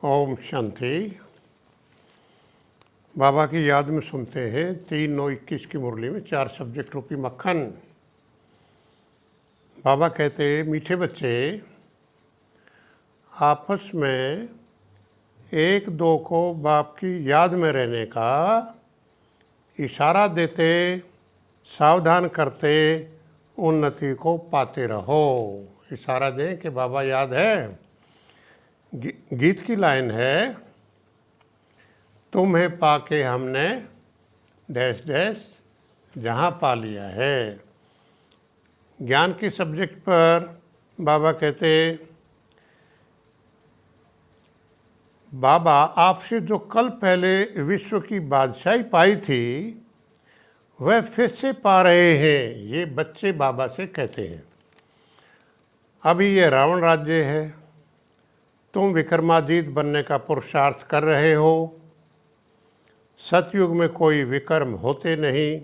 ओम शांति। बाबा की याद में सुनते हैं 3-9-21 की मुरली में 4 सब्जेक्ट रूपी मक्खन। बाबा कहते मीठे बच्चे आपस में एक दो को बाप की याद में रहने का इशारा देते, सावधान करते, उन्नति को पाते रहो। इशारा दें कि बाबा याद है। गीत की लाइन है, तुम्हें पाके हमने डैश डैश जहाँ पा लिया है। ज्ञान के सब्जेक्ट पर बाबा कहते, बाबा आपसे जो कल पहले विश्व की बादशाही पाई थी वह फिर से पा रहे हैं। ये बच्चे बाबा से कहते हैं, अभी ये रावण राज्य है, तुम विक्रमाजीत बनने का पुरुषार्थ कर रहे हो। सतयुग में कोई विक्रम होते नहीं,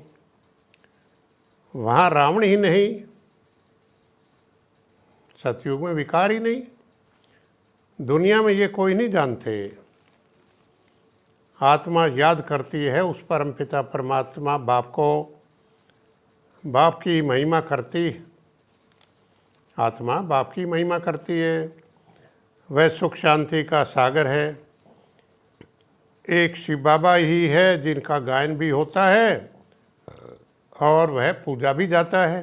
वहाँ रावण ही नहीं, सतयुग में विकार ही नहीं, दुनिया में ये कोई नहीं जानते। आत्मा याद करती है उस परमपिता परमात्मा बाप को, बाप की महिमा करती, आत्मा बाप की महिमा करती है। वह सुख शांति का सागर है। एक शिव बाबा ही है जिनका गायन भी होता है और वह पूजा भी जाता है।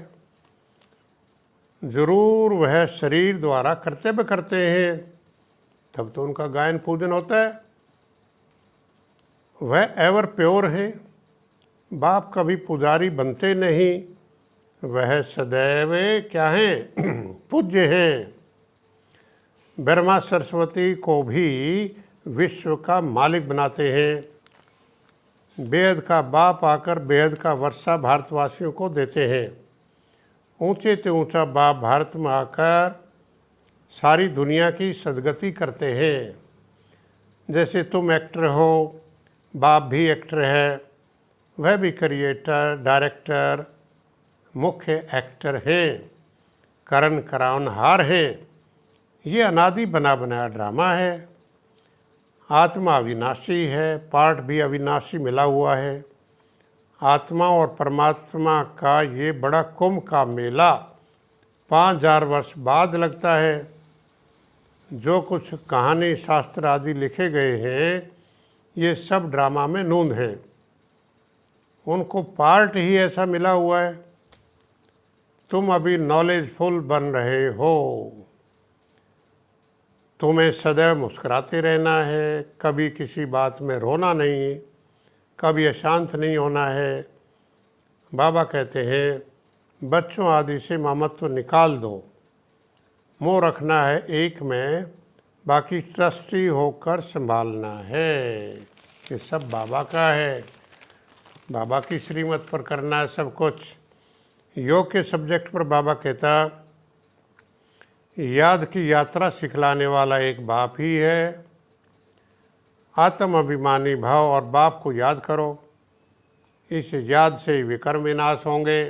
ज़रूर वह शरीर द्वारा कर्तव्य करते हैं, तब तो उनका गायन पूजन होता है। वह एवर प्योर है। बाप कभी पुजारी बनते नहीं, वह सदैव क्या हैं? पूज्य हैं। ब्रह्मा सरस्वती को भी विश्व का मालिक बनाते हैं। बेहद का बाप आकर बेहद का वर्षा भारतवासियों को देते हैं। ऊंचे से ऊंचा बाप भारत में आकर सारी दुनिया की सदगति करते हैं। जैसे तुम एक्टर हो, बाप भी एक्टर है, वह भी क्रिएटर, डायरेक्टर, मुख्य एक्टर हैं, करण करावनहार हैं। ये अनादि बना बनाया ड्रामा है। आत्मा अविनाशी है, पार्ट भी अविनाशी मिला हुआ है। आत्मा और परमात्मा का ये बड़ा कुंभ का मेला 5000 वर्ष बाद लगता है। जो कुछ कहानी शास्त्र आदि लिखे गए हैं, ये सब ड्रामा में नूंद हैं। उनको पार्ट ही ऐसा मिला हुआ है। तुम अभी नॉलेजफुल बन रहे हो। तुम्हें सदैव मुस्कुराते रहना है, कभी किसी बात में रोना नहीं, कभी अशांत नहीं होना है। बाबा कहते हैं बच्चों आदि से ममत्व निकाल दो। मोह रखना है एक में, बाकी ट्रस्टी होकर संभालना है कि सब बाबा का है। बाबा की श्रीमत पर करना है सब कुछ। योग के सब्जेक्ट पर बाबा कहता, याद की यात्रा सिखलाने वाला एक बाप ही है। आत्म अभिमानी भाव और बाप को याद करो। इस याद से विक्रम विनाश होंगे,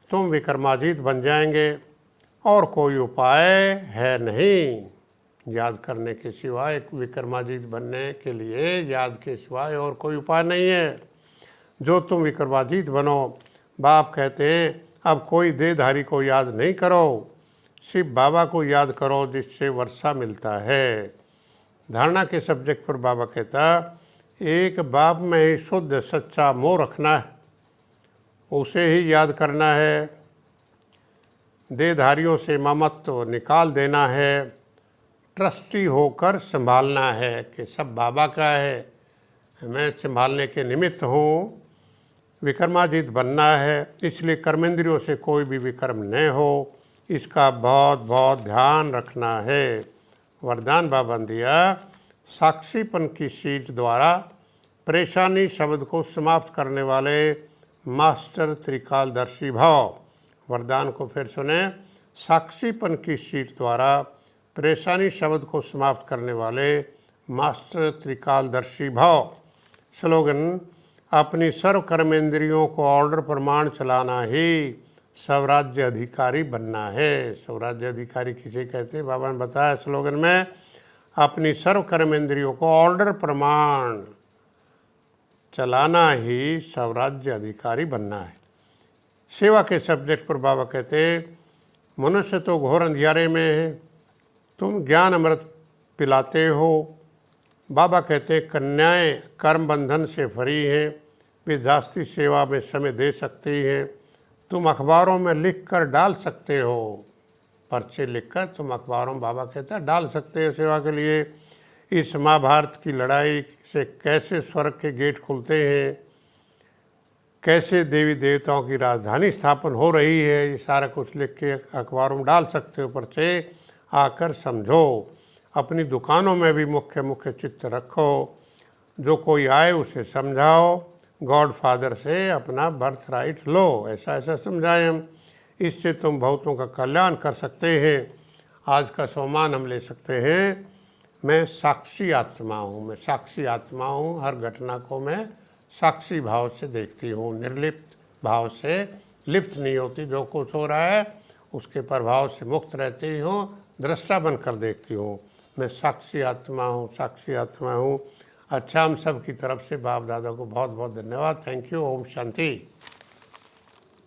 तुम विक्रमाजीत बन जाएंगे और कोई उपाय है नहीं। याद करने के सिवाय, विक्रमाजीत बनने के लिए याद के सिवाय और कोई उपाय नहीं है। जो तुम विक्रमाजीत बनो, बाप कहते हैं अब कोई देहधारी को याद नहीं करो, शिव बाबा को याद करो जिससे वर्षा मिलता है। धारणा के सब्जेक्ट पर बाबा कहता, एक बाप में ही शुद्ध सच्चा मोह रखना है, उसे ही याद करना है। देहधारियों से ममत्व निकाल देना है, ट्रस्टी होकर संभालना है कि सब बाबा का है, मैं संभालने के निमित्त हूँ। विक्रमाजीत बनना है, इसलिए कर्मेंद्रियों से कोई भी विक्रम न हो, इसका बहुत बहुत ध्यान रखना है। वरदान बाबा ने दिया, साक्षीपन की सीट द्वारा परेशानी शब्द को समाप्त करने वाले मास्टर त्रिकालदर्शी भाव। वरदान को फिर सुने, साक्षीपन की सीट द्वारा परेशानी शब्द को समाप्त करने वाले मास्टर त्रिकालदर्शी भाव। स्लोगन, अपनी सर्व कर्मेंद्रियों को ऑर्डर प्रमाण चलाना ही स्वराज्य अधिकारी बनना है। स्वराज्य अधिकारी किसे कहते हैं? बाबा ने बताया स्लोगन में, अपनी सर्व कर्म इंद्रियों को ऑर्डर प्रमाण चलाना ही स्वराज्य अधिकारी बनना है। सेवा के सब्जेक्ट पर बाबा कहते मनुष्य तो घोर अंधियारे में है, तुम ज्ञान अमृत पिलाते हो। बाबा कहते कन्याएं कर्म बंधन से फ्री हैं, वे दास्ती सेवा में समय दे सकती हैं। तुम अखबारों में लिख कर डाल सकते हो, पर्चे लिखकर तुम अखबारों में बाबा कहता है डाल सकते हो सेवा के लिए। इस महाभारत की लड़ाई से कैसे स्वर्ग के गेट खुलते हैं, कैसे देवी देवताओं की राजधानी स्थापन हो रही है, ये सारा कुछ लिख के अखबारों में डाल सकते हो पर्चे, आकर समझो। अपनी दुकानों में भी मुख्य मुख्य चित्र रखो, जो कोई आए उसे समझाओ, गॉड फादर से अपना बर्थ राइट लो, ऐसा ऐसा समझाएं हम। इससे तुम बहुतों का कल्याण कर सकते हैं। आज का सम्मान हम ले सकते हैं, मैं साक्षी आत्मा हूँ, मैं साक्षी आत्मा हूँ। हर घटना को मैं साक्षी भाव से देखती हूँ, निर्लिप्त भाव से लिप्त नहीं होती। जो कुछ हो रहा है उसके प्रभाव से मुक्त रहती हूँ, दृष्टा बनकर देखती हूँ। मैं साक्षी आत्मा हूँ, साक्षी आत्मा हूँ। अच्छा, हम सब की तरफ से बाप दादा को बहुत बहुत धन्यवाद। Thank you. ओम शांति।